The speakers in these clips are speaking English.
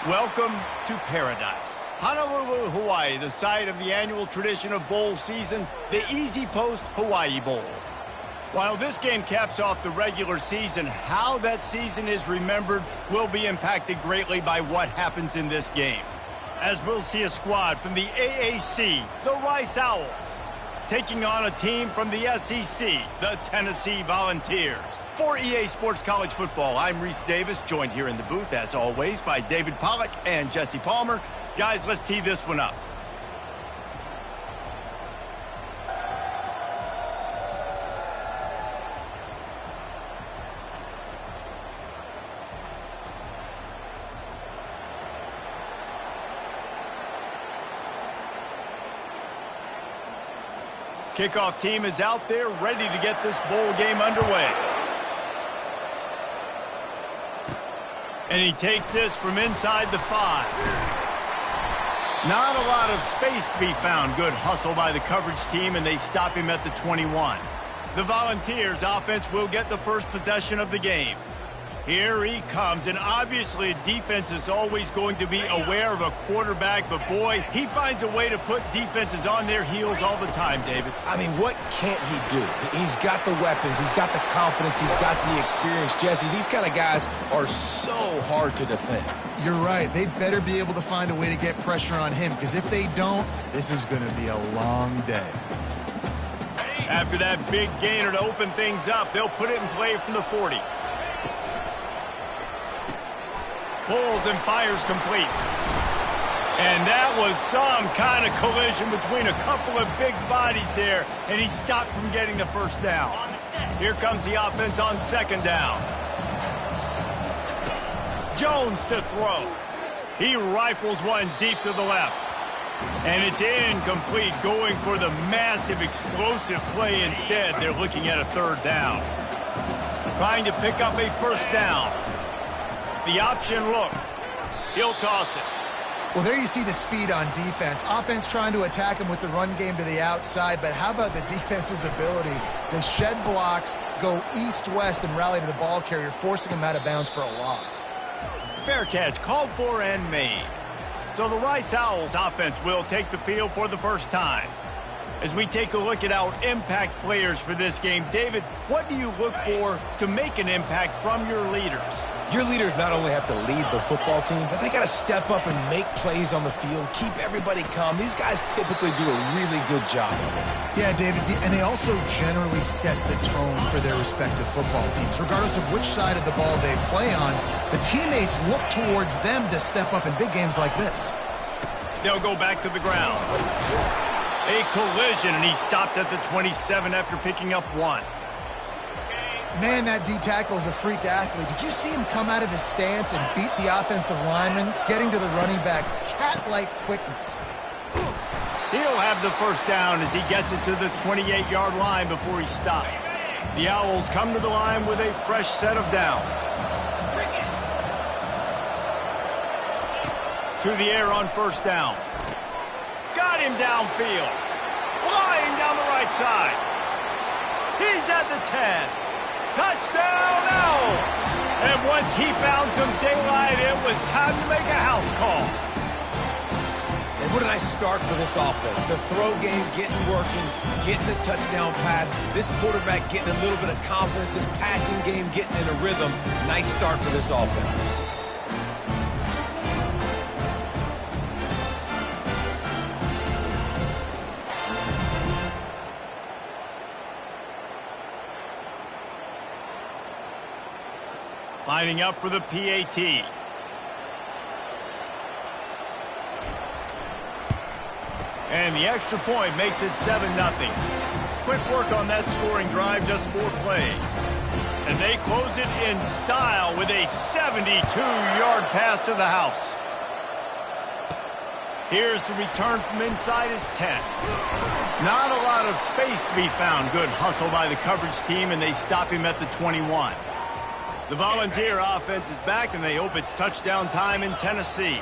Welcome to paradise. Honolulu, Hawaii, the site of the annual tradition of bowl season, the Easy Post Hawaii Bowl. While this game caps off the regular season, how that season is remembered will be impacted greatly by what happens in this game. As we'll see a squad from the AAC, the Rice Owls, taking on a team from the SEC, the Tennessee Volunteers. For EA Sports College Football, I'm Reese Davis, joined here in the booth, as always, by David Pollack and Jesse Palmer. Guys, let's tee this one up. Kickoff team is out there ready to get this bowl game underway. And he takes this from inside the 5. Not a lot of space to be found. Good hustle by the coverage team, and they stop him at the 21. The Volunteers offense will get the first possession of the game. Here he comes, and obviously defense is always going to be aware of a quarterback, but boy, he finds a way to put defenses on their heels all the time, David. I mean, what can't he do? He's got the weapons, he's got the confidence, he's got the experience. Jesse, these kind of guys are so hard to defend. You're right. They better be able to find a way to get pressure on him, because if they don't, this is going to be a long day. After that big gainer to open things up, they'll put it in play from the 40. Pulls and fires complete. And that was some kind of collision between a couple of big bodies there, and he stopped from getting the first down. Here comes the offense on second down. Jones to throw. He rifles one deep to the left. And it's incomplete, going for the massive explosive play instead. They're looking at a third down. Trying to pick up a first down. The option look. He'll toss it. Well, there you see the speed on defense. Offense trying to attack him with the run game to the outside, but how about the defense's ability to shed blocks, go east-west, and rally to the ball carrier, forcing him out of bounds for a loss. Fair catch, called for and made. So the Rice Owls offense will take the field for the first time. As we take a look at our impact players for this game, David, what do you look for to make an impact from your leaders? Your leaders not only have to lead the football team, but they got to step up and make plays on the field, keep everybody calm. These guys typically do a really good job of it. Yeah, David, and they also generally set the tone for their respective football teams. Regardless of which side of the ball they play on, the teammates look towards them to step up in big games like this. They'll go back to the ground. A collision, and he stopped at the 27 after picking up 1. Man, that D-tackle is a freak athlete. Did you see him come out of his stance and beat the offensive lineman, getting to the running back? Cat-like quickness. He'll have the first down as he gets it to the 28-yard line before he stopped. The Owls come to the line with a fresh set of downs. To the air on first down. Got him downfield. Flying down the right side. He's at the 10. Touchdown, Owls! And once he found some daylight, it was time to make a house call. And what a nice start for this offense. The throw game getting working, getting the touchdown pass. This quarterback getting a little bit of confidence. This passing game getting in a rhythm. Nice start for this offense. Lining up for the PAT. And the extra point makes it 7-0. Quick work on that scoring drive, just 4 plays. And they close it in style with a 72-yard pass to the house. Here's the return from inside his 10. Not a lot of space to be found. Good hustle by the coverage team, and they stop him at the 21. The Volunteer offense is back, and they hope it's touchdown time in Tennessee.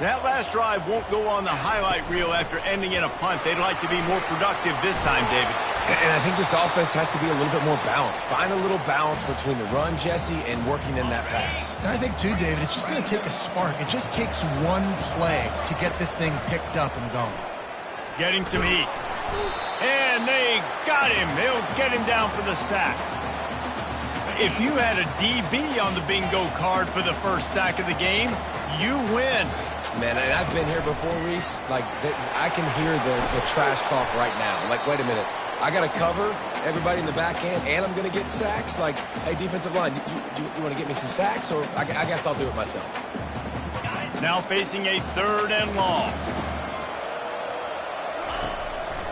That last drive won't go on the highlight reel after ending in a punt. They'd like to be more productive this time, David. And I think this offense has to be a little bit more balanced. Find a little balance between the run, Jesse, and working in that pass. And I think, too, David, it's just going to take a spark. It just takes one play to get this thing picked up and going. Getting some heat. And they got him. They'll get him down for the sack. If you had a DB on the bingo card for the first sack of the game, you win. Man, and I've been here before, Reese. Like, I can hear the trash talk right now. Like, wait a minute. I got to cover everybody in the back end, and I'm going to get sacks? Like, hey, defensive line, you want to get me some sacks? Or I guess I'll do it myself. Now facing a 3rd and long.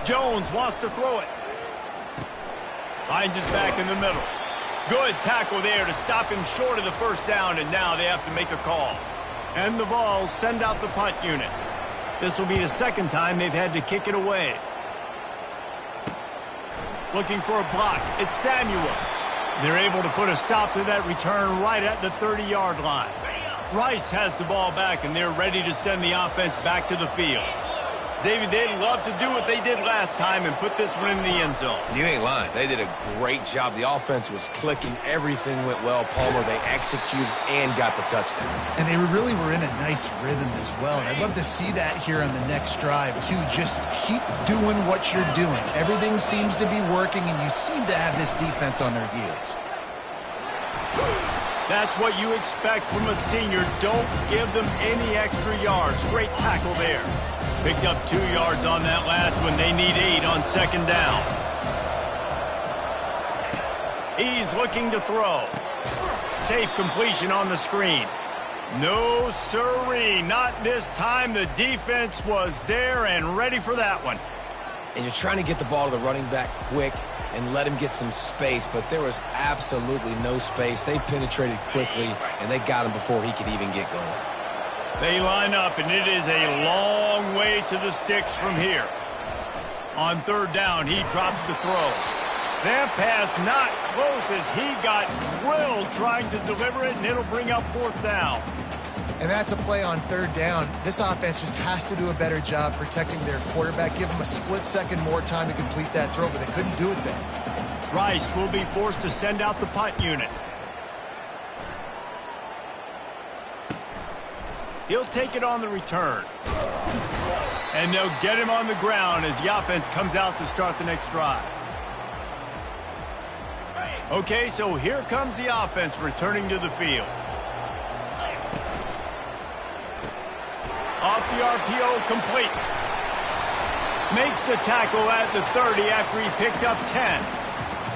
Jones wants to throw it. Finds his back in the middle. Good tackle there to stop him short of the first down, and now they have to make a call. And the Vols send out the punt unit. This will be the 2nd time they've had to kick it away. Looking for a block. It's Samuel. They're able to put a stop to that return right at the 30-yard line. Rice has the ball back, and they're ready to send the offense back to the field. David, they'd love to do what they did last time and put this one in the end zone. You ain't lying. They did a great job. The offense was clicking. Everything went well, Palmer. They executed and got the touchdown. And they really were in a nice rhythm as well. And I'd love to see that here on the next drive, too. Just keep doing what you're doing. Everything seems to be working, and you seem to have this defense on their heels. That's what you expect from a senior. Don't give them any extra yards. Great tackle there. Picked up 2 yards on that last one. They need 8 on 2nd down. He's looking to throw. Safe completion on the screen. No siree, not this time. The defense was there and ready for that one. And you're trying to get the ball to the running back quick and let him get some space, but there was absolutely no space. They penetrated quickly, and they got him before he could even get going. They line up, and it is a long way to the sticks from here. On 3rd down, he drops to throw. That pass not close as he got drilled trying to deliver it, and it'll bring up 4th down. And that's a play on 3rd down. This offense just has to do a better job protecting their quarterback. Give them a split second more time to complete that throw, but they couldn't do it there. Rice will be forced to send out the punt unit. He'll take it on the return. And they'll get him on the ground as the offense comes out to start the next drive. Okay, so here comes the offense returning to the field. Off the RPO, complete. Makes the tackle at the 30 after he picked up 10.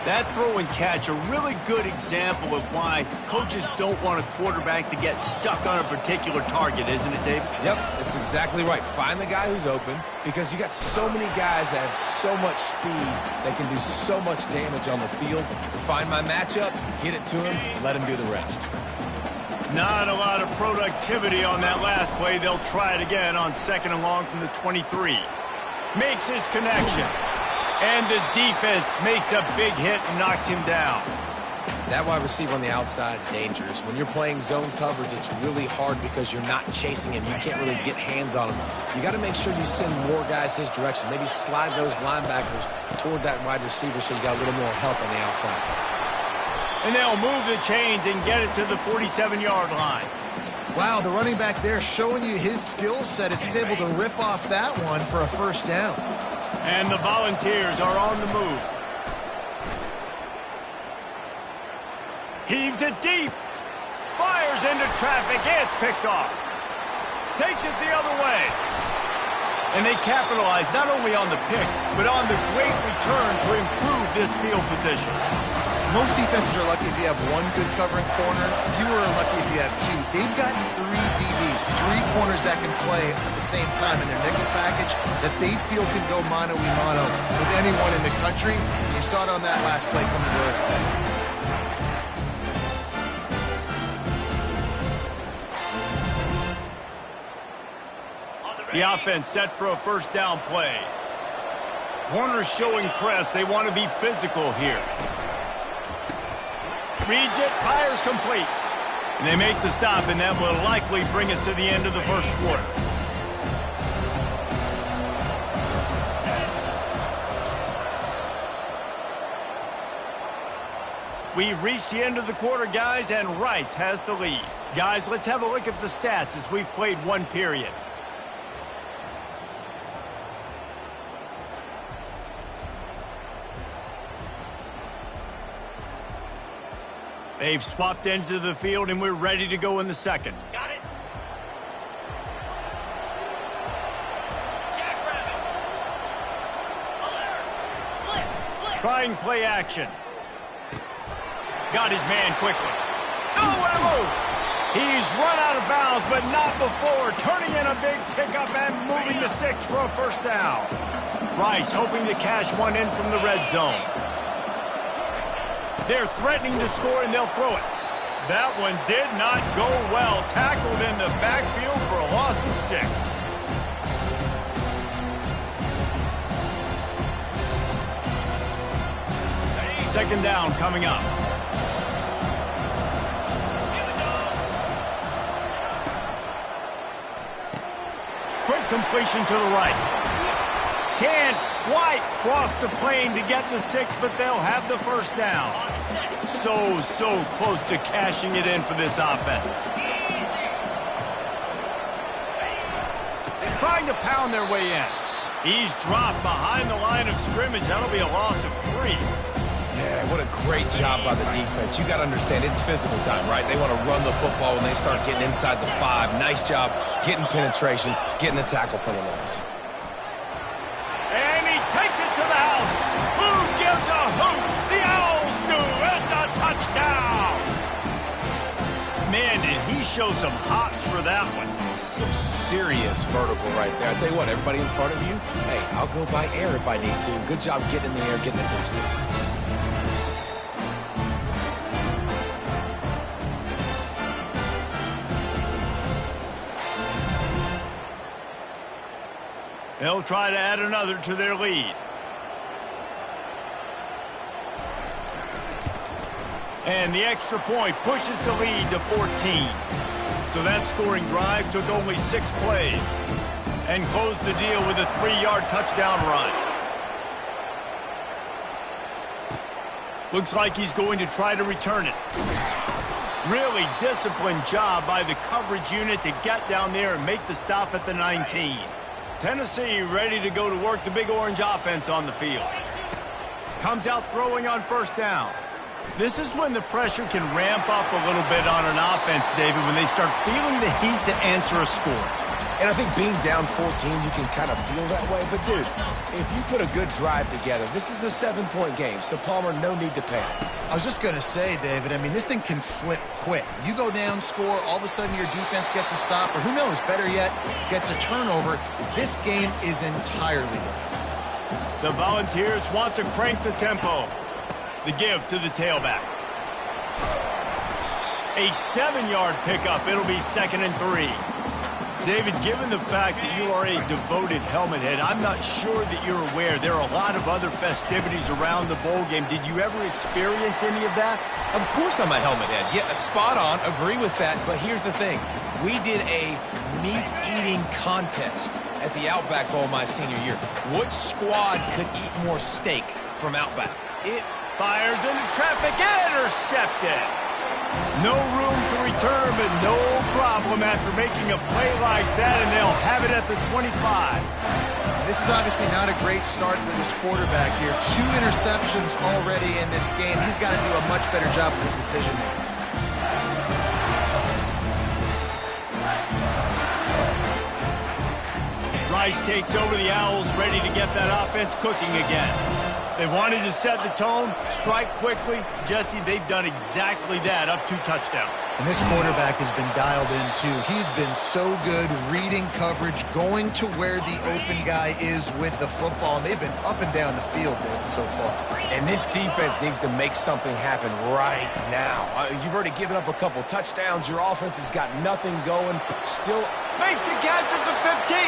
That throw and catch, a really good example of why coaches don't want a quarterback to get stuck on a particular target, isn't it, Dave? Yep, it's exactly right. Find the guy who's open, because you got so many guys that have so much speed that can do so much damage on the field. Find my matchup, get it to him, let him do the rest. Not a lot of productivity on that last play. They'll try it again on 2nd and long from the 23. Makes his connection. And the defense makes a big hit and knocks him down. That wide receiver on the outside is dangerous. When you're playing zone coverage, it's really hard because you're not chasing him. You can't really get hands on him. You got to make sure you send more guys his direction. Maybe slide those linebackers toward that wide receiver so you got a little more help on the outside. And they'll move the chains and get it to the 47-yard line. Wow, the running back there showing you his skill set as he's able to rip off that one for a 1st down. And the Volunteers are on the move. Heaves it deep. Fires into traffic. It's picked off. Takes it the other way. And they capitalize not only on the pick, but on the great return to improve this field position. Most defenses are lucky if you have one good covering corner. Fewer are lucky if you have 2. They've got 3 DBs, 3 corners that can play at the same time in their nickel package that they feel can go mano-a-mano with anyone in the country. You saw it on that last play coming to earth. The offense set for a 1st down play. Corners showing press. They want to be physical here. Reads it, fires complete. And they make the stop, and that will likely bring us to the end of the 1st quarter. We've reached the end of the quarter, guys, and Rice has the lead. Guys, let's have a look at the stats as we've played one period. They've swapped ends of the field, and we're ready to go in the second. Got it. Trying play action. Got his man quickly. Oh, what a move! He's run out of bounds, but not before turning in a big pickup and moving the sticks for a first down. Rice hoping to cash one in from the red zone. They're threatening to score, and they'll throw it. That one did not go well. Tackled in the backfield for a loss of 6. Second down coming up. Quick completion to the right. Can't quite cross the plane to get the 6, but they'll have the first down. So close to cashing it in for this offense. Trying to pound their way in. He's dropped behind the line of scrimmage. That'll be a loss of 3. Yeah, what a great job by the defense. You got to understand, it's physical time, right? They want to run the football when they start getting inside the 5. Nice job getting penetration, getting the tackle for the loss. And he takes it to the house. Who gives a hoot? The Owls do. It's a touchdown. Man, did he show some hops for that one. Some serious vertical right there. I tell you what, everybody in front of you, hey, I'll go by air if I need to. Good job getting in the air, getting the touchdown. They'll try to add another to their lead. And the extra point pushes the lead to 14. So that scoring drive took only 6 plays and closed the deal with a 3-yard touchdown run. Looks like he's going to try to return it. Really disciplined job by the coverage unit to get down there and make the stop at the 19. Tennessee ready to go to work the Big Orange offense on the field. Comes out throwing on first down. This is when the pressure can ramp up a little bit on an offense, David, when they start feeling the heat to answer a score. And I think being down 14, you can kind of feel that way. But, dude, if you put a good drive together, this is a 7-point game. So, Palmer, no need to panic. I was just going to say, David, I mean, this thing can flip quick. You go down, score, all of a sudden your defense gets a stop, or who knows, better yet, gets a turnover. This game is entirely different. The Volunteers want to crank the tempo. The give to the tailback. A 7-yard pickup. It'll be 2nd and 3. David, given the fact that you are a devoted helmet head, I'm not sure that you're aware there are a lot of other festivities around the bowl game. Did you ever experience any of that? Of course I'm a helmet head. Yeah, spot on. Agree with that. But here's the thing. We did a meat-eating contest at the Outback Bowl my senior year. Which squad could eat more steak from Outback? It fires into traffic. Intercepted. No room to return, but no problem after making a play like that, and they'll have it at the 25. This is obviously not a great start for this quarterback here. 2 interceptions already in this game. He's got to do a much better job with his decision-making. Rice takes over the Owls, ready to get that offense cooking again. They wanted to set the tone, strike quickly. Jesse, they've done exactly that, up 2 touchdowns. And this quarterback has been dialed in, too. He's been so good reading coverage, going to where the open guy is with the football. And they've been up and down the field, David, so far. And this defense needs to make something happen right now. You've already given up a couple touchdowns. Your offense has got nothing going. Still makes a catch at the 15.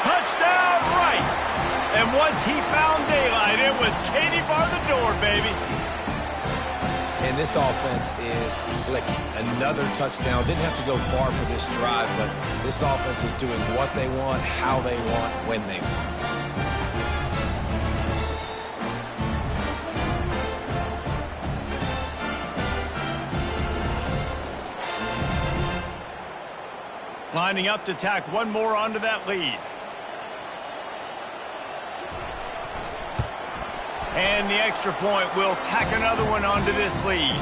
Touchdown, Rice. And once he found daylight, it was Katie bar the door, baby. And this offense is clicking. Another touchdown. Didn't have to go far for this drive, but this offense is doing what they want, how they want, when they want. Lining up to tack one more onto that lead. And the extra point will tack another one onto this lead.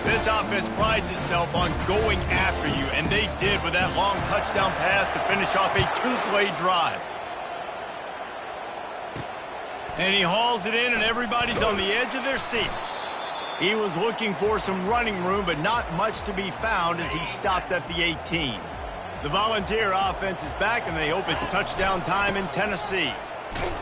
This offense prides itself on going after you, and they did with that long touchdown pass to finish off a two-play drive. And he hauls it in, and everybody's on the edge of their seats. He was looking for some running room, but not much to be found as he stopped at the 18. The Volunteer offense is back, and they hope it's touchdown time in Tennessee.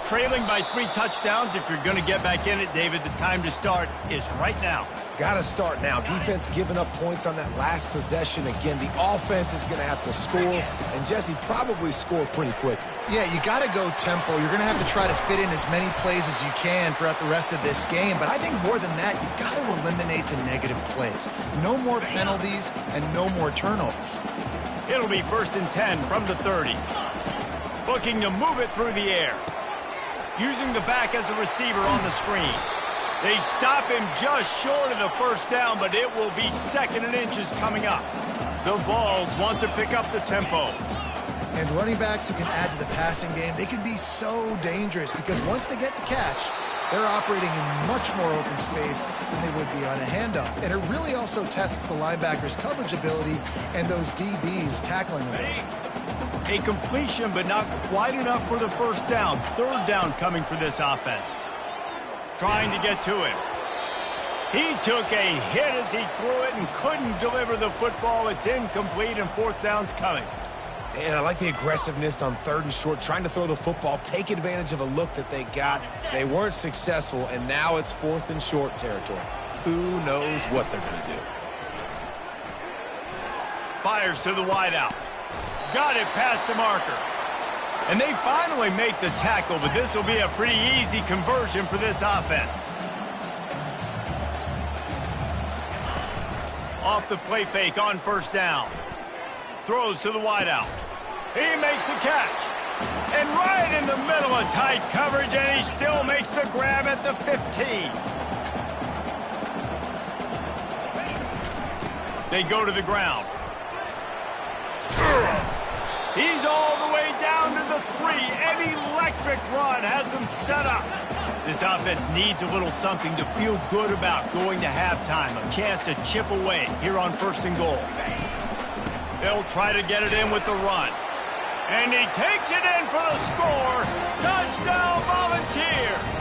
Trailing by 3 touchdowns, if you're going to get back in it, David, the time to start is right now. Got to start now. Defense giving up points on that last possession. Again, the offense is going to have to score, and Jesse probably score pretty quickly. Yeah, you got to go tempo. You're going to have to try to fit in as many plays as you can throughout the rest of this game. But I think more than that, you've got to eliminate the negative plays. No more penalties and no more turnovers. It'll be 1st and 10 from the 30. Looking to move it through the air. Using the back as a receiver on the screen. They stop him just short of the first down, but it will be 2nd and inches coming up. The Vols want to pick up the tempo. And running backs who can add to the passing game, they can be so dangerous because once they get the catch, they're operating in much more open space than they would be on a handoff. And it really also tests the linebackers' coverage ability and those DBs tackling them. A completion, but not quite enough for the first down. 3rd down coming for this offense. Trying to get to him. He took a hit as he threw it and couldn't deliver the football. It's incomplete, and 4th down's coming. And I like the aggressiveness on 3rd and short, trying to throw the football, take advantage of a look that they got. They weren't successful, and now it's 4th and short territory. Who knows what they're going to do? Fires to the wideout. Got it past the marker. And they finally make the tackle, but this will be a pretty easy conversion for this offense. Off the play fake on 1st down. Throws to the wideout. He makes the catch. And right in the middle of tight coverage, and he still makes the grab at the 15. They go to the ground. He's all the way down to the 3. An electric run has him set up. This offense needs a little something to feel good about going to halftime. A chance to chip away here on 1st and goal. They'll try to get it in with the run. And he takes it in for the score. Touchdown, Volunteers!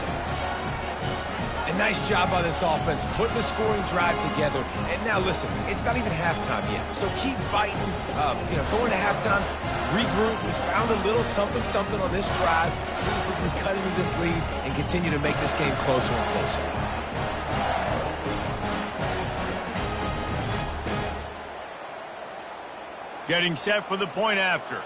A nice job by this offense, putting the scoring drive together. And now, listen, it's not even halftime yet. So keep fighting, going to halftime, regroup. We found a little something on this drive. See if we can cut into this lead and continue to make this game closer and closer. Getting set for the point after.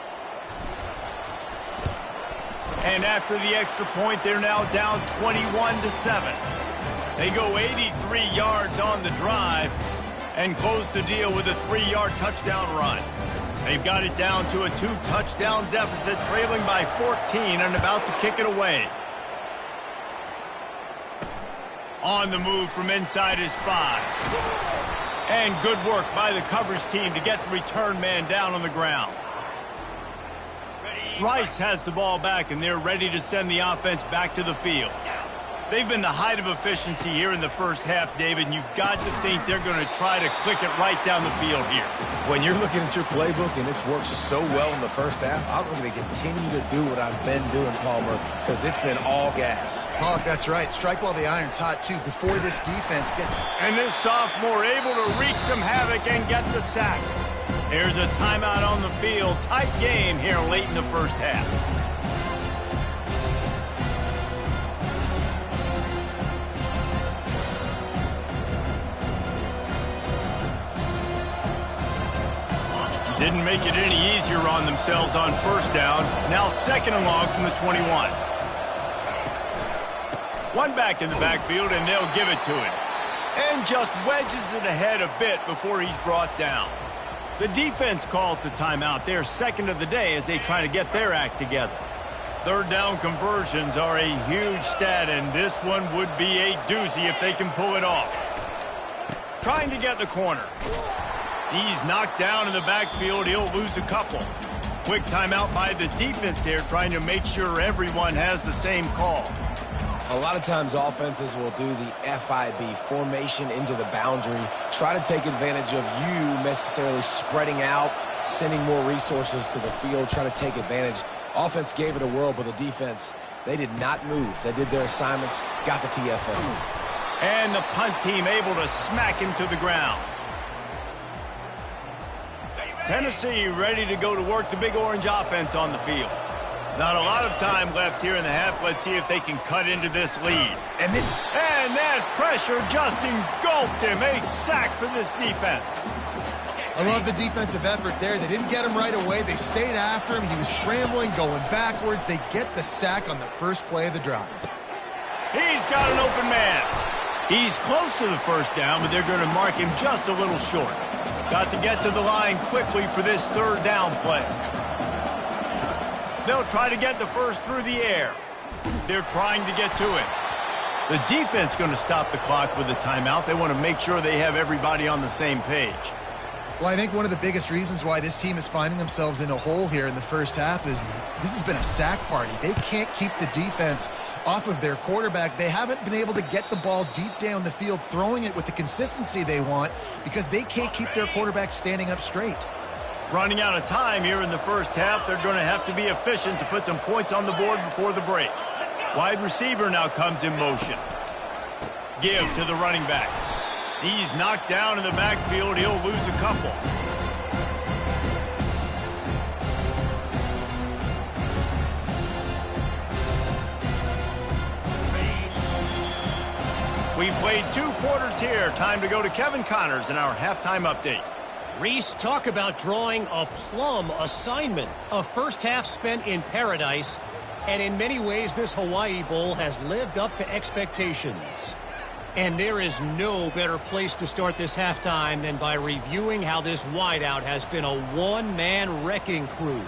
And after the extra point, they're now down 21-7. They go 83 yards on the drive and close the deal with a 3-yard touchdown run. They've got it down to a 2-touchdown deficit, trailing by 14 and about to kick it away. On the move from inside his 5. And good work by the coverage team to get the return man down on the ground. Rice has the ball back, and they're ready to send the offense back to the field. They've been the height of efficiency here in the first half, David, and you've got to think they're going to try to click it right down the field here. When you're looking at your playbook and it's worked so well in the first half, I'm going to continue to do what I've been doing, Palmer, because it's been all gas. Oh, that's right. Strike while the iron's hot, too, before this defense gets... And this sophomore able to wreak some havoc and get the sack. There's a timeout on the field. Tight game here late in the first half. Didn't make it any easier on themselves on 1st down. Now 2nd and long from the 21. One back in the backfield, and they'll give it to him. And just wedges it ahead a bit before he's brought down. The defense calls the timeout. They're 2nd of the day as they try to get their act together. 3rd down conversions are a huge stat, and this one would be a doozy if they can pull it off. Trying to get the corner. He's knocked down in the backfield. He'll lose a couple. Quick timeout by the defense there, trying to make sure everyone has the same call. A lot of times offenses will do the FIB, formation into the boundary, try to take advantage of you necessarily spreading out, sending more resources to the field, trying to take advantage. Offense gave it a whirl, but the defense, they did not move. They did their assignments, got the TFL. And the punt team able to smack him to the ground. Tennessee ready to go to work the Big Orange offense on the field. Not a lot of time left here in the half. Let's see if they can cut into this lead. And that pressure just engulfed him. A sack for this defense. I love the defensive effort there. They didn't get him right away. They stayed after him. He was scrambling, going backwards. They get the sack on the first play of the drive. He's got an open man. He's close to the first down, but they're going to mark him just a little short. Got to get to the line quickly for this third down play. They'll try to get the first through the air. They're trying to get to it. The defense going to stop the clock with a timeout. They want to make sure they have everybody on the same page. Well, I think one of the biggest reasons why this team is finding themselves in a hole here in the first half is this has been a sack party. They can't keep the defense off of their quarterback. They haven't been able to get the ball deep down the field, throwing it with the consistency they want because they can't keep their quarterback standing up straight. Running out of time here in the first half. They're going to have to be efficient to put some points on the board before the break. Wide receiver now comes in motion. Give to the running back. He's knocked down in the backfield. He'll lose a couple. We've played 2 quarters here. Time to go to Kevin Connors in our halftime update. Reese, talk about drawing a plum assignment. A first half spent in paradise, and in many ways this Hawaii Bowl has lived up to expectations. And there is no better place to start this halftime than by reviewing how this wideout has been a one-man wrecking crew.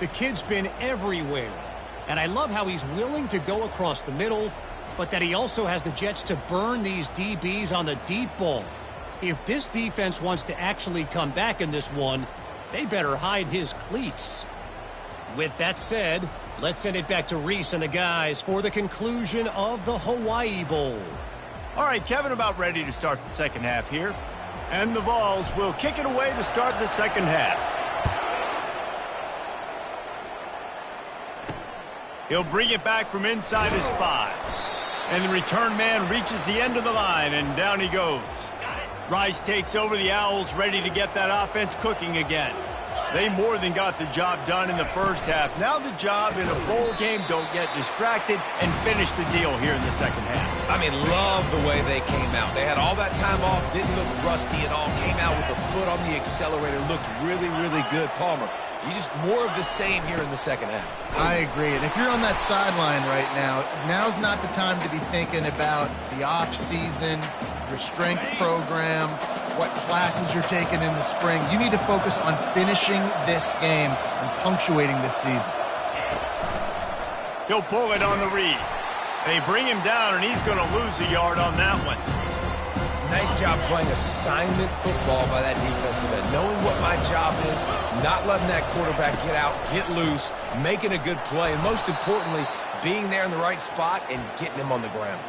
The kid's been everywhere, and I love how he's willing to go across the middle, but that he also has the jets to burn these DBs on the deep ball. If this defense wants to actually come back in this one, they better hide his cleats. With that said, let's send it back to Reese and the guys for the conclusion of the Hawaii Bowl. All right, Kevin, about ready to start the second half here. And the Vols will kick it away to start the second half. He'll bring it back from inside his 5. And the return man reaches the end of the line, and down he goes. Rice takes over. The Owls ready to get that offense cooking again. They more than got the job done in the first half. Now the job in a bowl game, don't get distracted and finish the deal here in the second half. I mean, love the way they came out. They had all that time off, didn't look rusty at all, came out with the foot on the accelerator, looked really, really good. Palmer, you just more of the same here in the second half. I agree. And if you're on that sideline right now, now's not the time to be thinking about the off season, your strength program, what classes you're taking in the spring. You need to focus on finishing this game and punctuating this season. He'll pull it on the read. They bring him down, and he's going to lose a yard on that one. Nice job playing assignment football by that defensive end. Knowing what my job is, not letting that quarterback get out, get loose, making a good play, and most importantly, being there in the right spot and getting him on the ground.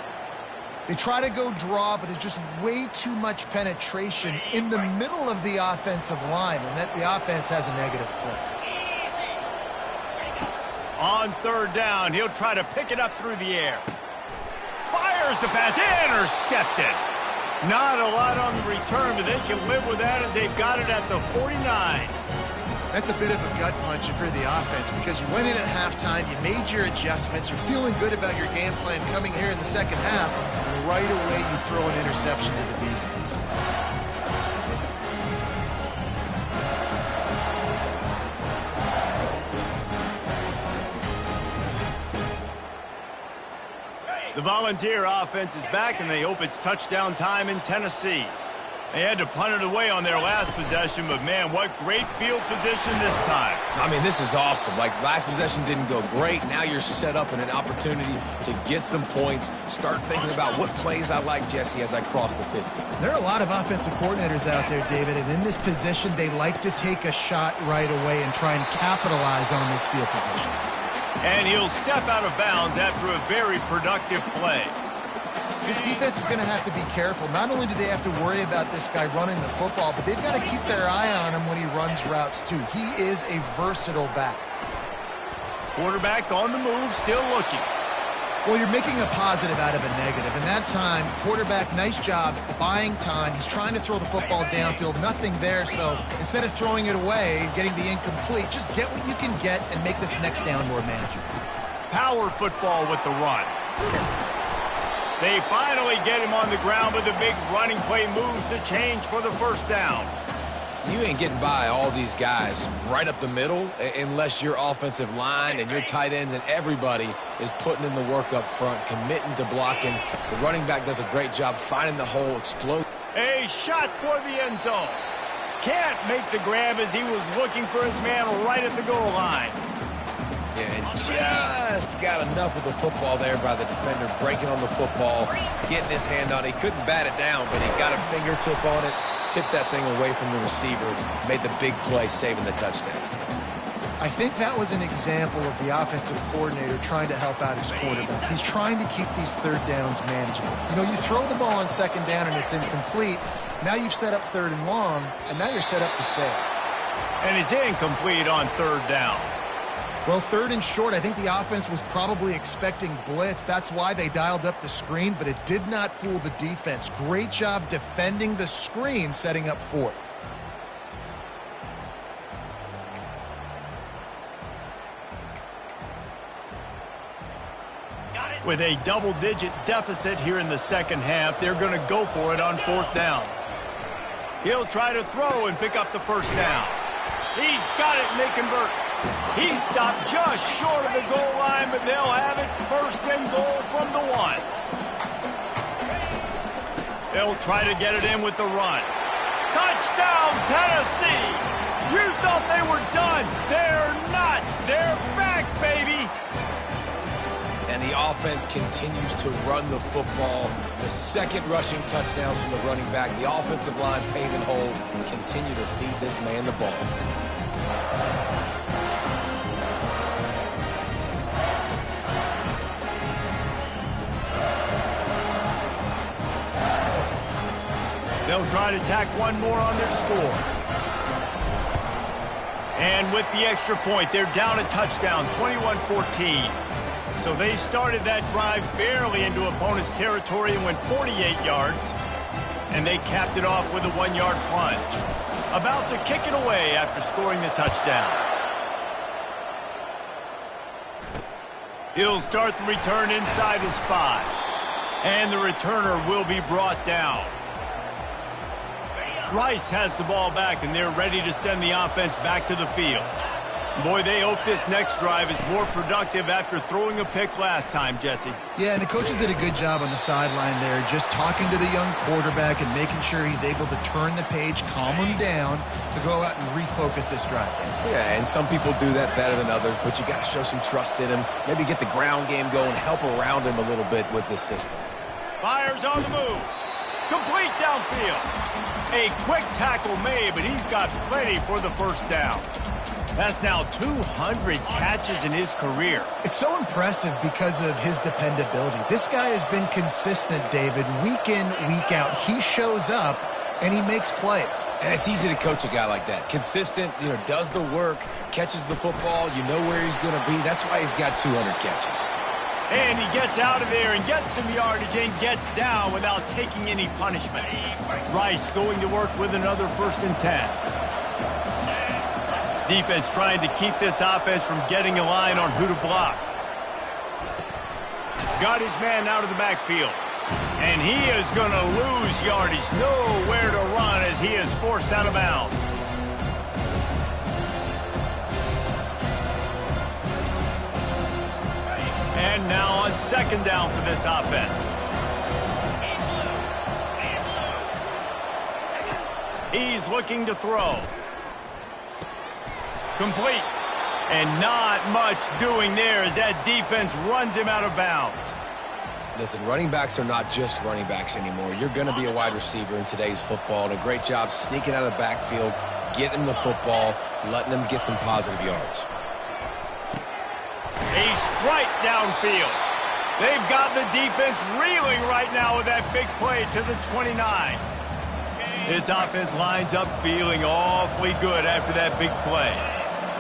They try to go draw, but there's just way too much penetration in the middle of the offensive line, and that the offense has a negative play. On third down, he'll try to pick it up through the air. Fires the pass, intercepted. Not a lot on the return, but they can live with that as they've got it at the 49. That's a bit of a gut punch for the offense because you went in at halftime, you made your adjustments, you're feeling good about your game plan coming here in the second half, and right away you throw an interception to the defense. The Volunteer offense is back, and they hope it's touchdown time in Tennessee. They had to punt it away on their last possession, but man, what great field position this time. I mean, this is awesome. Like, last possession didn't go great. Now you're set up in an opportunity to get some points. Start thinking about what plays I like, Jesse, as I cross the 50. There are a lot of offensive coordinators out there, David, and in this position, they like to take a shot right away and try and capitalize on this field position. And he'll step out of bounds after a very productive play. This defense is going to have to be careful. Not only do they have to worry about this guy running the football, but they've got to keep their eye on him when he runs routes, too. He is a versatile back. Quarterback on the move, still looking. Well, you're making a positive out of a negative. And that time, quarterback, nice job buying time. He's trying to throw the football downfield. Nothing there, so instead of throwing it away, getting the incomplete, just get what you can get and make this next down more manageable. Power football with the run. They finally get him on the ground with a big running play moves to change for the first down. You ain't getting by all these guys right up the middle unless your offensive line and your tight ends and everybody is putting in the work up front, committing to blocking. The running back does a great job finding the hole, explode. A shot for the end zone. Can't make the grab as he was looking for his man right at the goal line. Yeah, and just got enough of the football there by the defender, breaking on the football, getting his hand on it. He couldn't bat it down, but he got a fingertip on it, tipped that thing away from the receiver, made the big play, saving the touchdown. I think that was an example of the offensive coordinator trying to help out his quarterback. He's trying to keep these third downs manageable. You know, you throw the ball on second down and it's incomplete. Now you've set up third and long, and now you're set up to fail. And it's incomplete on third down. Well, third and short, I think the offense was probably expecting blitz. That's why they dialed up the screen, but it did not fool the defense. Great job defending the screen, setting up fourth. With a double-digit deficit here in the second half, they're going to go for it on fourth down. He'll try to throw and pick up the first down. He's got it, and they convert. He stopped just short of the goal line, but they'll have it first and goal from the 1. They'll try to get it in with the run. Touchdown, Tennessee! You thought they were done. They're not. They're back, baby. And the offense continues to run the football. The second rushing touchdown from the running back. The offensive line paving holes. Continue to feed this man the ball. They'll try to tack one more on their score. And with the extra point, they're down a touchdown, 21-14. So they started that drive barely into opponent's territory and went 48 yards. And they capped it off with a 1-yard plunge. About to kick it away after scoring the touchdown. He'll start the return inside his 5. And the returner will be brought down. Rice has the ball back, and they're ready to send the offense back to the field. Boy, they hope this next drive is more productive after throwing a pick last time, Jesse. Yeah, and the coaches did a good job on the sideline there, just talking to the young quarterback and making sure he's able to turn the page, calm him down, to go out and refocus this drive. Yeah, and some people do that better than others, but you got to show some trust in him, maybe get the ground game going, help around him a little bit with this system. Fires on the move. Complete downfield. A quick tackle made, but he's got plenty for the first down. That's now 200 catches in his career. It's so impressive because of his dependability. This guy has been consistent, David, week in, week out. He shows up, and he makes plays. And it's easy to coach a guy like that. Consistent, does the work, catches the football, you know where he's going to be. That's why he's got 200 catches. And he gets out of there and gets some yardage and gets down without taking any punishment. Rice going to work with another 1st and 10. Defense trying to keep this offense from getting a line on who to block. Got his man out of the backfield. And he is going to lose yardage. Nowhere to run as he is forced out of bounds. And now on 2nd down for this offense. He's looking to throw. Complete. And not much doing there as that defense runs him out of bounds. Listen, running backs are not just running backs anymore. You're going to be a wide receiver in today's football. And a great job sneaking out of the backfield, getting them the football, letting them get some positive yards. A strike downfield. They've got the defense reeling right now with that big play to the 29. This offense lines up feeling awfully good after that big play.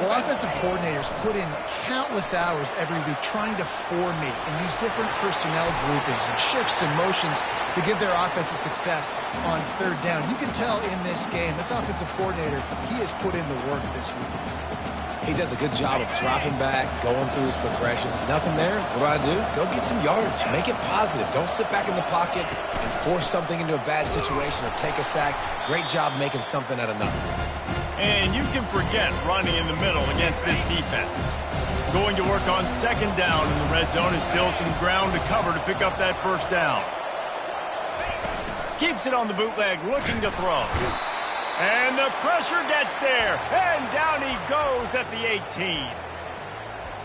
Well, offensive coordinators put in countless hours every week trying to formate and use different personnel groupings and shifts and motions to give their offensive success on third down. You can tell in this game, this offensive coordinator, he has put in the work this week. He does a good job of dropping back, going through his progressions. Nothing there. What do? Go get some yards. Make it positive. Don't sit back in the pocket and force something into a bad situation or take a sack. Great job making something out of nothing. And you can forget running in the middle against this defense. Going to work on second down in the red zone is still some ground to cover to pick up that first down. Keeps it on the bootleg, looking to throw. And the pressure gets there. And down he goes at the 18.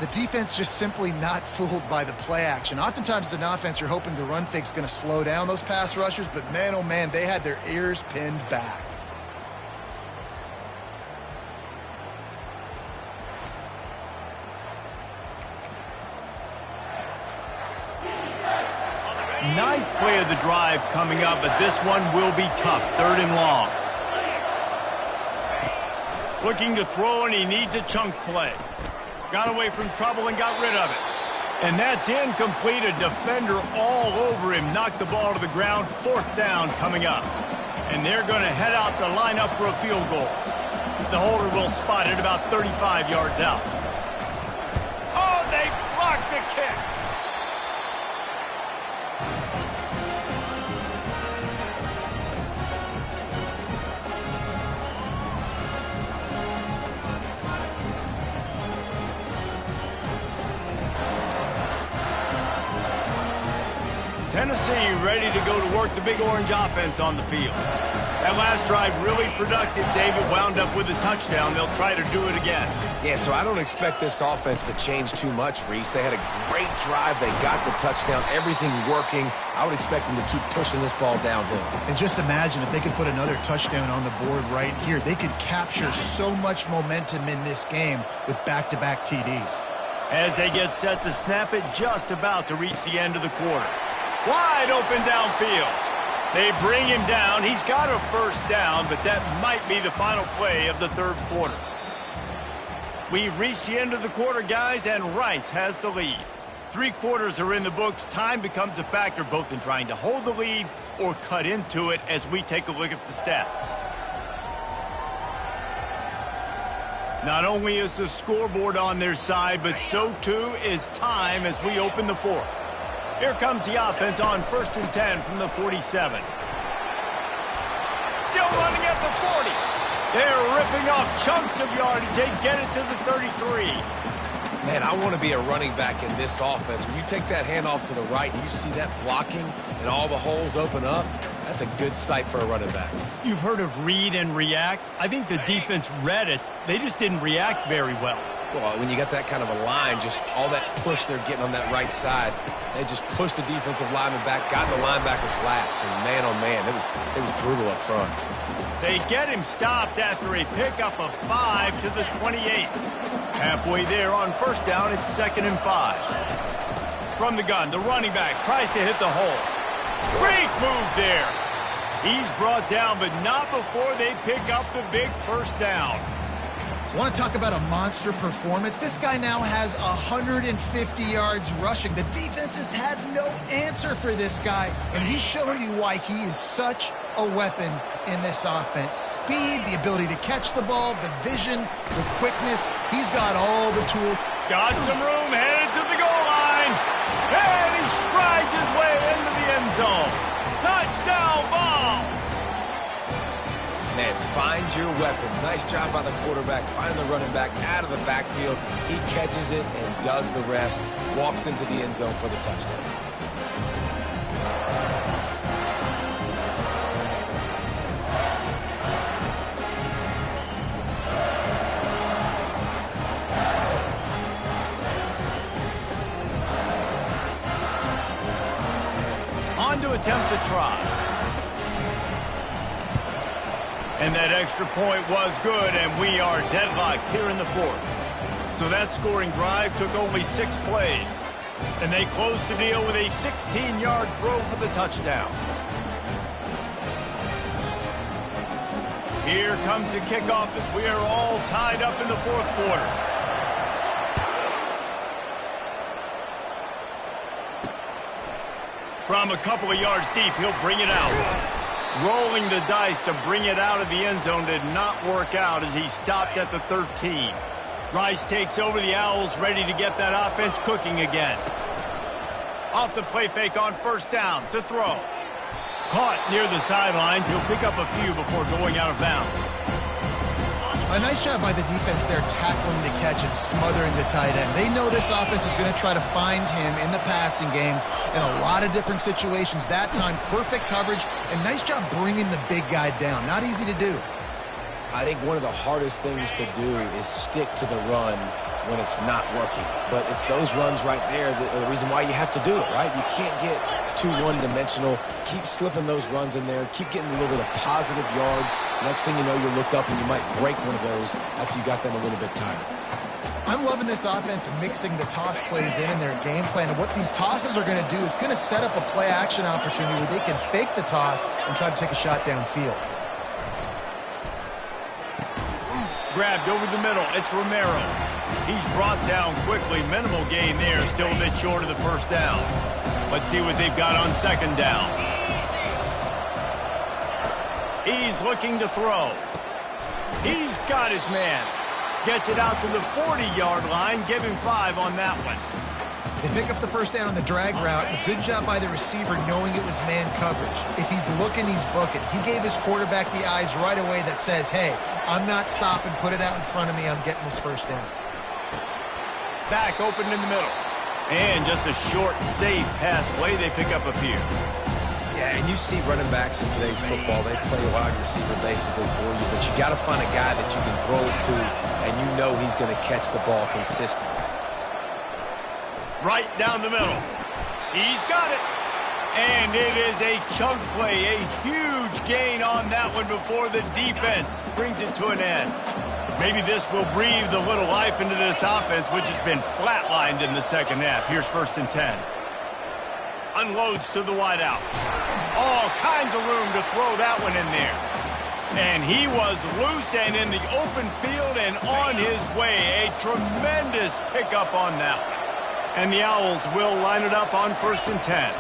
The defense just simply not fooled by the play action. Oftentimes as an offense, you're hoping the run fake's going to slow down those pass rushers, but man, oh man, they had their ears pinned back. Ninth play of the drive coming up, but this one will be tough. Third and long. Looking to throw, and he needs a chunk play. Got away from trouble and got rid of it. And that's incomplete. A defender all over him. Knocked the ball to the ground. Fourth down coming up. And they're going to head out to line up for a field goal. The holder will spot it about 35 yards out. Oh, they blocked the kick. Tennessee ready to go to work the Big Orange offense on the field. That last drive really productive. David wound up with a touchdown. They'll try to do it again. Yeah, so I don't expect this offense to change too much, Reese. They had a great drive. They got the touchdown. Everything working. I would expect them to keep pushing this ball downhill. And just imagine if they could put another touchdown on the board right here. They could capture so much momentum in this game with back-to-back TDs. As they get set to snap it, just about to reach the end of the quarter. Wide open downfield. They bring him down. He's got a first down, but that might be the final play of the third quarter. We've reached the end of the quarter, guys, and Rice has the lead. 3 quarters are in the books. Time becomes a factor both in trying to hold the lead or cut into it as we take a look at the stats. Not only is the scoreboard on their side, but so too is time as we open the fourth. Here comes the offense on 1st and 10 from the 47. Still running at the 40. They're ripping off chunks of yardage. They get it to the 33. Man, I want to be a running back in this offense. When you take that handoff to the right and you see that blocking and all the holes open up, that's a good sight for a running back. You've heard of read and react. I think the defense read it. They just didn't react very well. Well, when you got that kind of a line, just all that push they're getting on that right side, they just pushed the defensive lineman back, got in the linebacker's laps, and man, oh man, it was brutal up front. They get him stopped after a pickup of 5 to the 28. Halfway there on first down, it's 2nd and 5. From the gun, the running back tries to hit the hole. Great move there. He's brought down, but not before they pick up the big first down. Want to talk about a monster performance? This guy now has 150 yards rushing. The defense has had no answer for this guy, and he's showing you why he is such a weapon in this offense. Speed, the ability to catch the ball, the vision, the quickness. He's got all the tools. Got some room, headed to the goal line, and he strides his way into the end zone. Touchdown ball! Man, find your weapons. Nice job by the quarterback. Find the running back out of the backfield. He catches it and does the rest. Walks into the end zone for the touchdown. attempt to try. And that extra point was good, and we are deadlocked here in the fourth. So that scoring drive took only 6 plays. And they closed the deal with a 16-yard throw for the touchdown. Here comes the kickoff as we are all tied up in the fourth quarter. From a couple of yards deep, he'll bring it out. Rolling the dice to bring it out of the end zone did not work out as he stopped at the 13. Rice takes over the Owls, ready to get that offense cooking again. Off the play fake on first down to throw. Caught near the sidelines. He'll pick up a few before going out of bounds. A nice job by the defense there tackling the catch and smothering the tight end. They know this offense is going to try to find him in the passing game in a lot of different situations. That time, perfect coverage, and nice job bringing the big guy down. Not easy to do. I think one of the hardest things to do is stick to the run when it's not working. But it's those runs right there that are the reason why you have to do it, right? You can't get too one-dimensional. Keep slipping those runs in there. Keep getting a little bit of positive yards. Next thing you know, you look up and you might break one of those after you got them a little bit tired. I'm loving this offense mixing the toss plays in their game plan. And what these tosses are going to do, it's going to set up a play-action opportunity where they can fake the toss and try to take a shot downfield. Grabbed over the middle. It's Romero. He's brought down quickly. Minimal gain there. Still a bit short of the first down. Let's see what they've got on second down. He's looking to throw. He's got his man. Gets it out to the 40-yard line. Give him 5 on that one. They pick up the first down on the drag route. Good job by the receiver knowing it was man coverage. If he's looking, he's booking. He gave his quarterback the eyes right away that says, hey, I'm not stopping. Put it out in front of me. I'm getting this first down. Back open in the middle. And just a short, safe pass play. They pick up a few. Yeah, and you see running backs in today's football, they play a wide receiver basically for you, but you got to find a guy that you can throw it to, and you know he's going to catch the ball consistently. Right down the middle. He's got it. And it is a chunk play, a huge gain on that one before the defense brings it to an end. Maybe this will breathe a little life into this offense, which has been flatlined in the second half. Here's 1st and 10. Unloads to the wideout. All kinds of room to throw that one in there. And he was loose and in the open field and on his way. A tremendous pickup on that one. And the Owls will line it up on 1st and 10.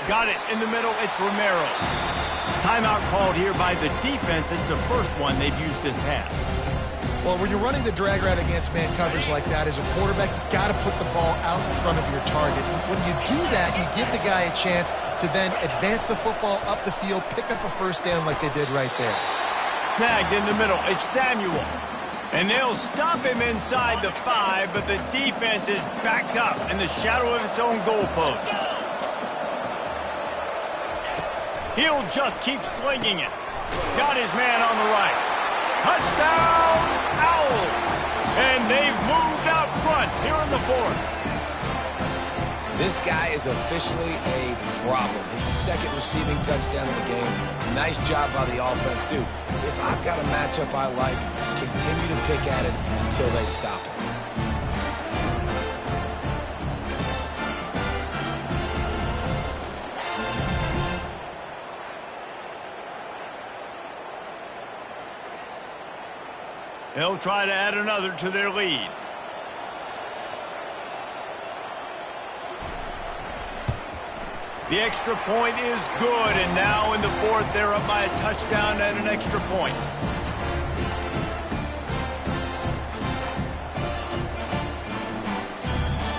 Got it in the middle. It's Romero. Timeout called here by the defense. It's the first one they've used this half. Well, when you're running the drag route against man coverage like that, as a quarterback, you got to put the ball out in front of your target. When you do that, you give the guy a chance to then advance the football up the field, pick up a first down like they did right there. Snagged in the middle. It's Samuel. And they'll stop him inside the 5, but the defense is backed up in the shadow of its own goalpost. He'll just keep slinging it. Got his man on the right. Touchdown, Owls! And they've moved out front here in the 4th. This guy is officially a problem. His 2nd receiving touchdown of the game. Nice job by the offense. Dude, if I've got a matchup I like, continue to pick at it until they stop it. They'll try to add another to their lead. The extra point is good, and now in the 4th, they're up by a touchdown and an extra point.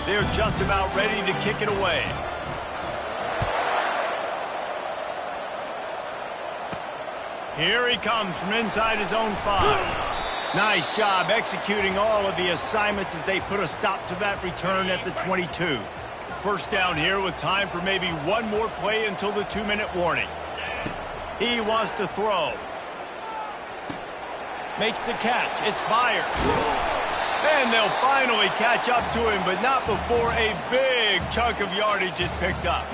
They're just about ready to kick it away. Here he comes from inside his own 5. Nice job executing all of the assignments as they put a stop to that return at the 22. First down here with time for maybe one more play until the 2-minute warning. He wants to throw. Makes the catch. It's fired. And they'll finally catch up to him, but not before a big chunk of yardage is picked up.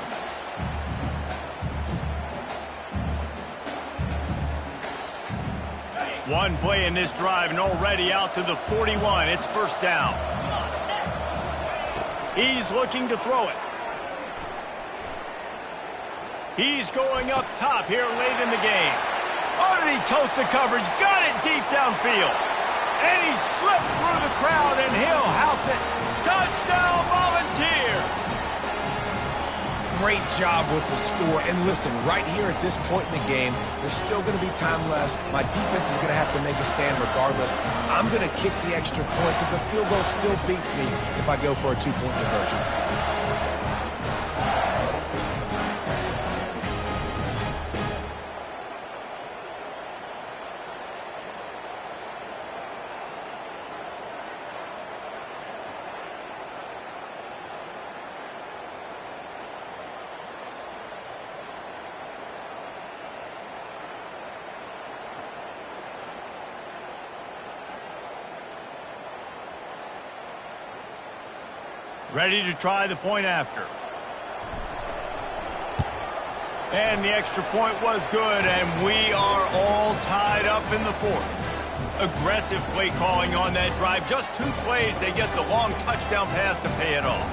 One play in this drive and already out to the 41. It's first down. He's looking to throw it. He's going up top here late in the game. Oh, did he toast the coverage? Got it deep downfield. And he slipped through the crowd, and he'll house it. Touchdown, Volunteer! Great job with the score. And listen, right here at this point in the game, there's still going to be time left. My defense is going to have to make a stand regardless. I'm going to kick the extra point because the field goal still beats me if I go for a two-point conversion. Ready to try the point after. And the extra point was good, and we are all tied up in the fourth. Aggressive play calling on that drive. Just 2 plays, they get the long touchdown pass to pay it off.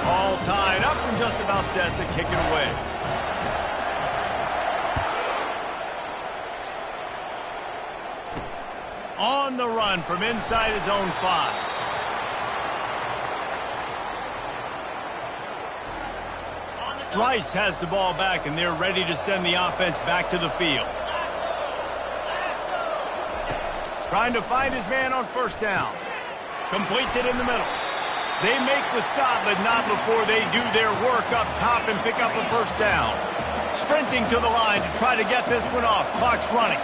All tied up and just about set to kick it away. On the run from inside his own 5. Rice has the ball back, and they're ready to send the offense back to the field. Trying to find his man on first down. Completes it in the middle. They make the stop, but not before they do their work up top and pick up a first down. Sprinting to the line to try to get this one off. Clock's running.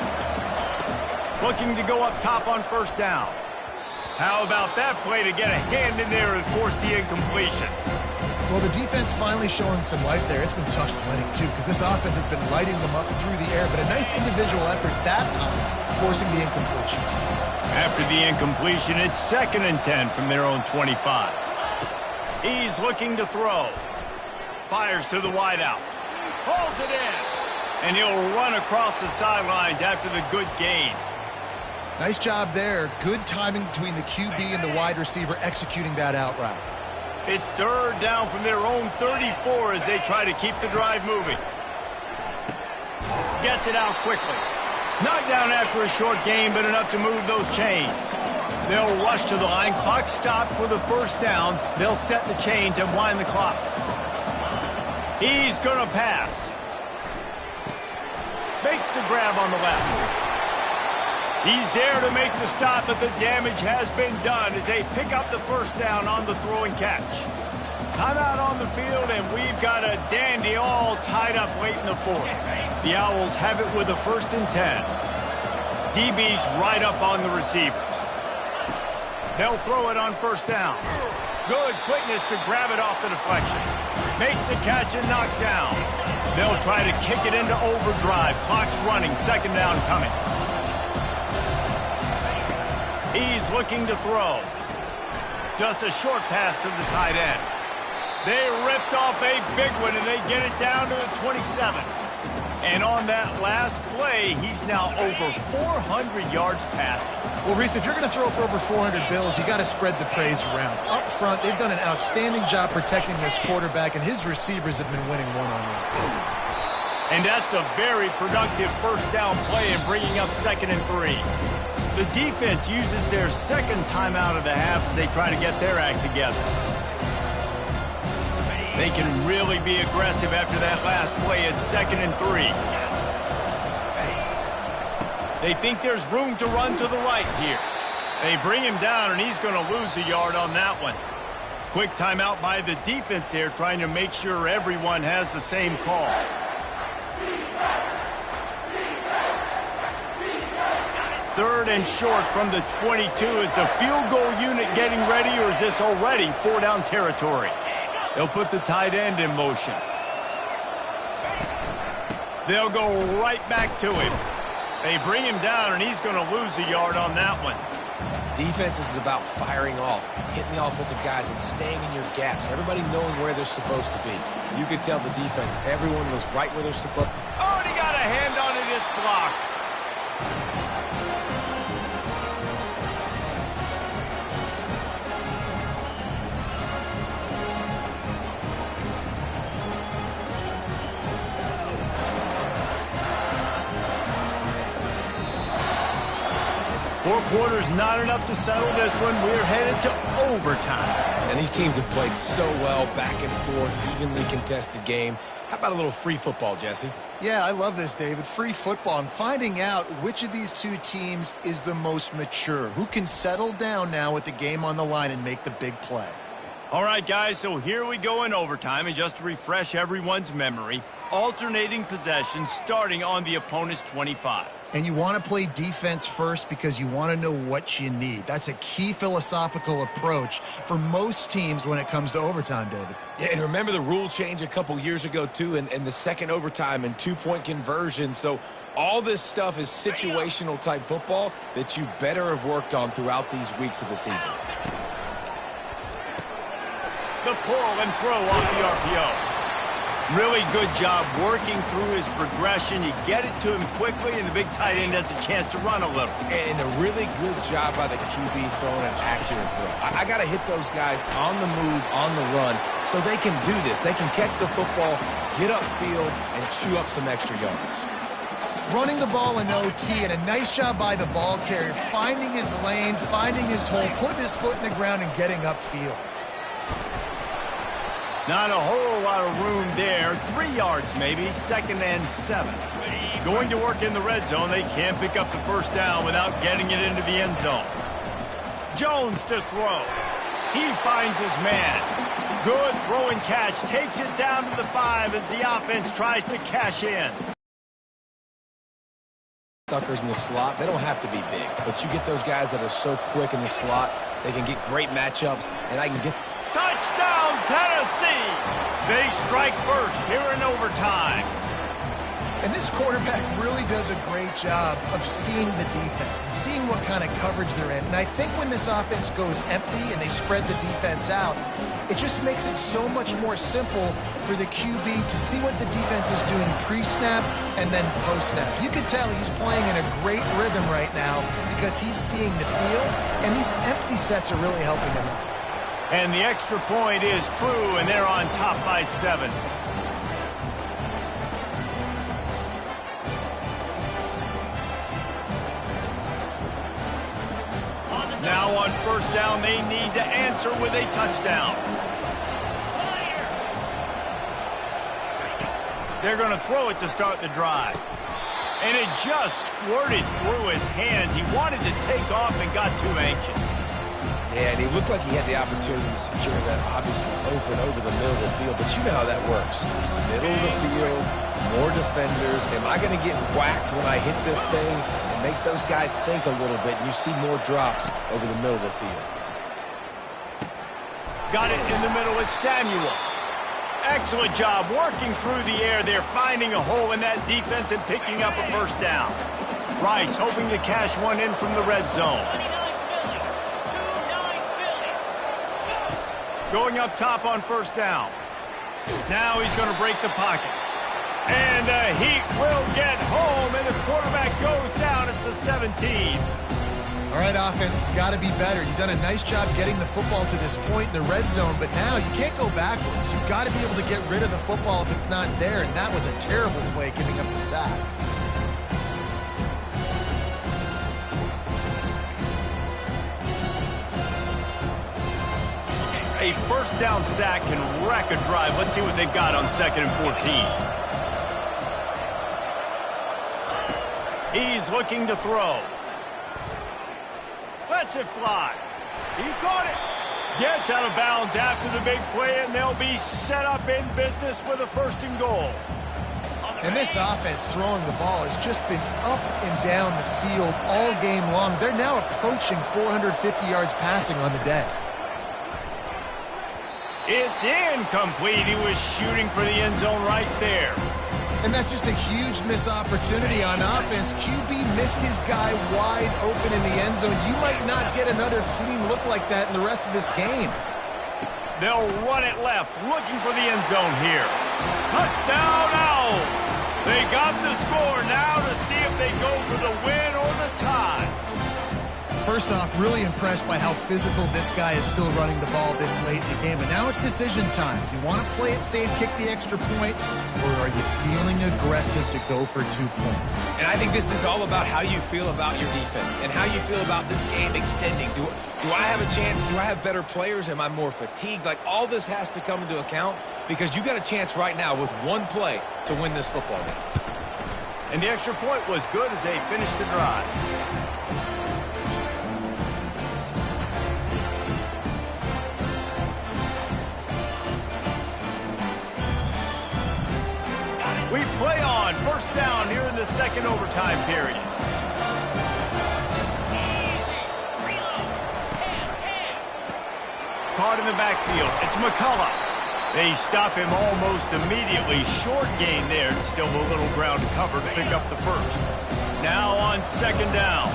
Looking to go up top on first down. How about that play to get a hand in there and force the incompletion? Well, the defense finally showing some life there. It's been tough sledding, too, because this offense has been lighting them up through the air. But a nice individual effort that time, forcing the incompletion. After the incompletion, it's 2nd and 10 from their own 25. He's looking to throw. Fires to the wideout. Pulls it in. And he'll run across the sidelines after the good gain. Nice job there. Good timing between the QB and the wide receiver executing that out route. It's 3rd down from their own 34 as they try to keep the drive moving. Gets it out quickly. Knocked down after a short gain, but enough to move those chains. They'll rush to the line. Clock stopped for the first down. They'll set the chains and wind the clock. He's going to pass. Makes the grab on the left. He's there to make the stop, but the damage has been done as they pick up the first down on the throw and catch. Timeout on the field, and we've got a dandy all tied up late in the fourth. The Owls have it with a 1st and 10. DB's right up on the receivers. They'll throw it on first down. Good quickness to grab it off the deflection. Makes the catch and knocked down. They'll try to kick it into overdrive. Clock's running, 2nd down coming. He's looking to throw. Just a short pass to the tight end. They ripped off a big one, and they get it down to the 27. And on that last play, he's now over 400 yards passing. Well, Reese, if you're going to throw for over 400 bills, you got to spread the praise around. Up front, they've done an outstanding job protecting this quarterback, and his receivers have been winning one-on-one. And that's a very productive first down play and bringing up 2nd and 3. The defense uses their 2nd timeout of the half as they try to get their act together. They can really be aggressive after that last play at 2nd and 3. They think there's room to run to the right here. They bring him down, and he's going to lose a yard on that one. Quick timeout by the defense there, trying to make sure everyone has the same call. Third and short from the 22. Is the field goal unit getting ready, or is this already 4-down territory? They'll put the tight end in motion. They'll go right back to him. They bring him down, and he's going to lose a yard on that one. Defense is about firing off, hitting the offensive guys, and staying in your gaps. Everybody knowing where they're supposed to be. You could tell the defense, everyone was right where they're supposed to be. Oh, and he got a hand on it. It's blocked. 4 quarters not enough to settle this one. We're headed to overtime. And these teams have played so well, back and forth, evenly contested game. How about a little free football, Jesse? Yeah, I love this, David. Free football. I'm finding out which of these two teams is the most mature, who can settle down now with the game on the line and make the big play. All right, guys, so here we go in overtime, and just to refresh everyone's memory, alternating possessions starting on the opponent's 25. And you want to play defense first because you want to know what you need. That's a key philosophical approach for most teams when it comes to overtime, David. Yeah, and remember the rule change a couple years ago, too, and the second overtime and 2-point conversion. So all this stuff is situational type football that you better have worked on throughout these weeks of the season. The pull and throw off the RPO. Really good job working through his progression. You get it to him quickly, and the big tight end has a chance to run a little. And a really good job by the QB throwing an accurate throw. I got to hit those guys on the move, on the run, so they can do this. They can catch the football, get upfield, and chew up some extra yards. Running the ball in OT, and a nice job by the ball carrier, finding his lane, finding his hole, putting his foot in the ground, and getting upfield. Not a whole lot of room there. 3 yards maybe, 2nd and 7. Going to work in the red zone. They can't pick up the first down without getting it into the end zone. Jones to throw. He finds his man. Good throwing catch. Takes it down to the 5 as the offense tries to cash in. Suckers in the slot, they don't have to be big, but you get those guys that are so quick in the slot, they can get great matchups, and I can get... Touchdown, Tennessee! They strike first here in overtime. And this quarterback really does a great job of seeing the defense and seeing what kind of coverage they're in. And I think when this offense goes empty and they spread the defense out, it just makes it so much more simple for the QB to see what the defense is doing pre-snap and then post-snap. You can tell he's playing in a great rhythm right now because he's seeing the field, and these empty sets are really helping him out. And the extra point is true, and they're on top by 7. Now on first down, they need to answer with a touchdown. They're going to throw it to start the drive. And it just squirted through his hands. He wanted to take off and got too anxious. Yeah, and he looked like he had the opportunity to secure that, obviously open over the middle of the field, but you know how that works. Middle of the field, more defenders. Am I going to get whacked when I hit this thing? It makes those guys think a little bit, and you see more drops over the middle of the field. Got it in the middle. It's Samuel. Excellent job working through the air there, finding a hole in that defense and picking up a first down. Rice hoping to cash one in from the red zone. Going up top on first down. Now he's going to break the pocket. And the Heat will get home, and the quarterback goes down at the 17. All right, offense has got to be better. You've done a nice job getting the football to this point in the red zone, but now you can't go backwards. You've got to be able to get rid of the football if it's not there, and that was a terrible play giving up the sack. A first down sack can wreck a drive. Let's see what they've got on 2nd and 14. He's looking to throw. Lets it fly. He caught it. Gets out of bounds after the big play, and they'll be set up in business with a 1st and goal. And this offense throwing the ball has just been up and down the field all game long. They're now approaching 450 yards passing on the day. It's incomplete. He was shooting for the end zone right there. And that's just a huge missed opportunity on offense. QB missed his guy wide open in the end zone. You might not get another clean look like that in the rest of this game. They'll run it left, looking for the end zone here. Touchdown Owls! They got the score now to see if they go for the win or the tie. First off, really impressed by how physical this guy is still running the ball this late in the game. But now it's decision time. You want to play it safe, kick the extra point, or are you feeling aggressive to go for 2 points? And I think this is all about how you feel about your defense and how you feel about this game extending. Do I have a chance? Do I have better players? Am I more fatigued? Like, all this has to come into account because you got a chance right now with one play to win this football game. And the extra point was good as they finished the drive. We play on first down here in the second overtime period. Caught in the backfield. It's McCullough. They stop him almost immediately. Short gain there. Still a little ground to cover to pick up the first. Now on second down.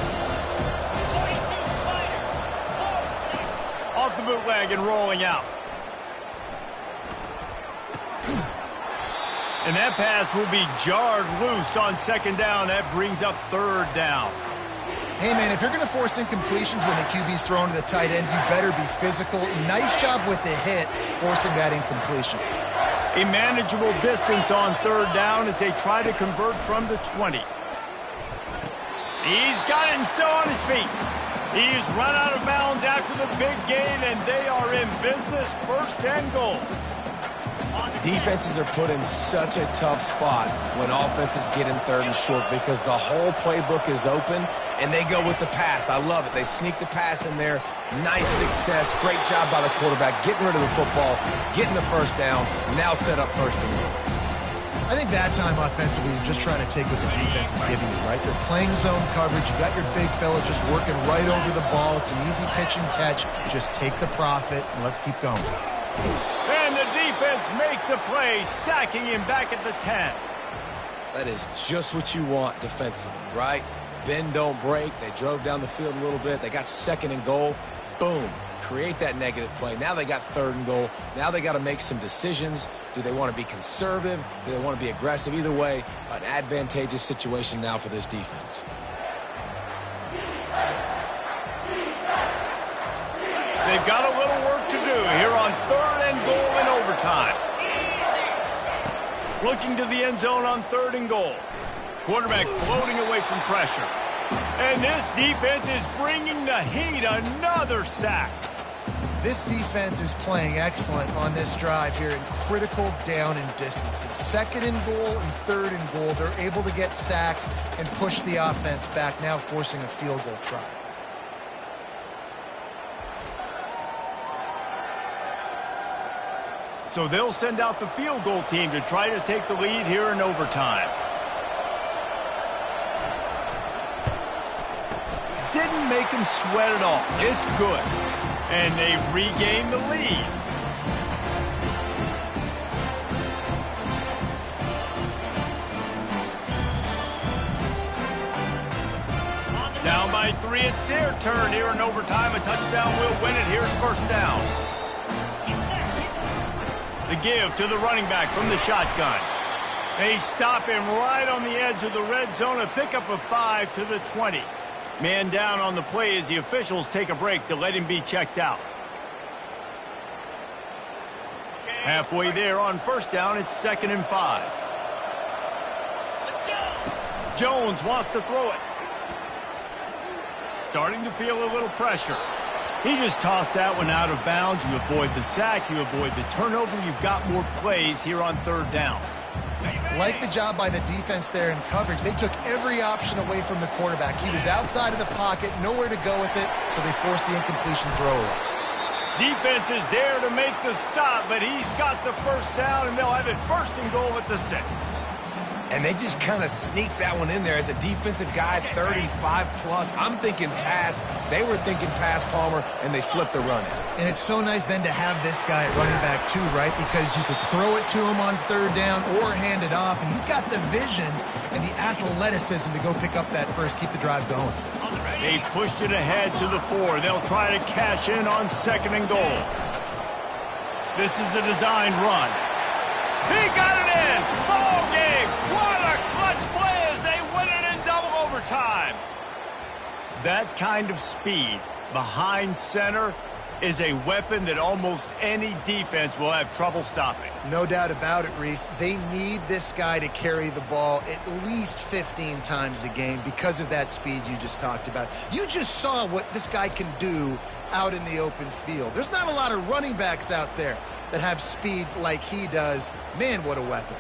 Off the bootleg and rolling out. And that pass will be jarred loose on second down. That brings up third down. Hey, man, if you're going to force incompletions when the QB's thrown to the tight end, you better be physical. Nice job with the hit, forcing that incompletion. A manageable distance on third down as they try to convert from the 20. He's got it and still on his feet. He's run out of bounds after the big gain, and they are in business, first and goal. Defenses are put in such a tough spot when offenses get in third and short because the whole playbook is open and they go with the pass. I love it. They sneak the pass in there. Nice success. Great job by the quarterback getting rid of the football, getting the first down, now set up first and goal. I think that time offensively, you're just trying to take what the defense is giving you, right? They're playing zone coverage. You got your big fella just working right over the ball. It's an easy pitch and catch. Just take the profit and let's keep going. And the defense makes a play, sacking him back at the 10. That is just what you want defensively, right? Bend, don't break. They drove down the field a little bit. They got second and goal. Boom. Create that negative play. Now they got third and goal. Now they got to make some decisions. Do they want to be conservative? Do they want to be aggressive? Either way, an advantageous situation now for this defense. They've got a little work to do here on third and goal in overtime. Looking to the end zone on third and goal. Quarterback floating away from pressure. And this defense is bringing the heat. Another sack. This defense is playing excellent on this drive here in critical down and distances. Second and goal and third and goal. They're able to get sacks and push the offense back, now forcing a field goal try. So they'll send out the field goal team to try to take the lead here in overtime. Didn't make him sweat at all. It's good. And they regain the lead. Down by 3, it's their turn here in overtime. A touchdown will win it. Here's first down. The give to the running back from the shotgun. They stop him right on the edge of the red zone. A pickup of 5 to the 20. Man down on the play as the officials take a break to let him be checked out. Halfway there on first down, it's 2nd and 5. Jones wants to throw it. Starting to feel a little pressure. He just tossed that one out of bounds. You avoid the sack, you avoid the turnover. You've got more plays here on third down. Like the job by the defense there in coverage. They took every option away from the quarterback. He was outside of the pocket, nowhere to go with it, so they forced the incompletion throw away. Defense is there to make the stop, but he's got the first down, and they'll have it first and goal at the 6. And they just kind of sneaked that one in there as a defensive guy, 3rd and 5+. I'm thinking pass. They were thinking pass, Palmer, and they slipped the run in. And it's so nice then to have this guy at running back too, right? Because you could throw it to him on 3rd down or hand it off, and he's got the vision and the athleticism to go pick up that first, keep the drive going. They pushed it ahead to the 4. They'll try to cash in on 2nd and goal. This is a designed run. He got it in! Ball game! What a clutch play as they win it in double overtime! That kind of speed behind center is a weapon that almost any defense will have trouble stopping. No doubt about it, Reese. They need this guy to carry the ball at least 15 times a game because of that speed you just talked about. You just saw what this guy can do out in the open field. There's not a lot of running backs out there that have speed like he does. Man, what a weapon.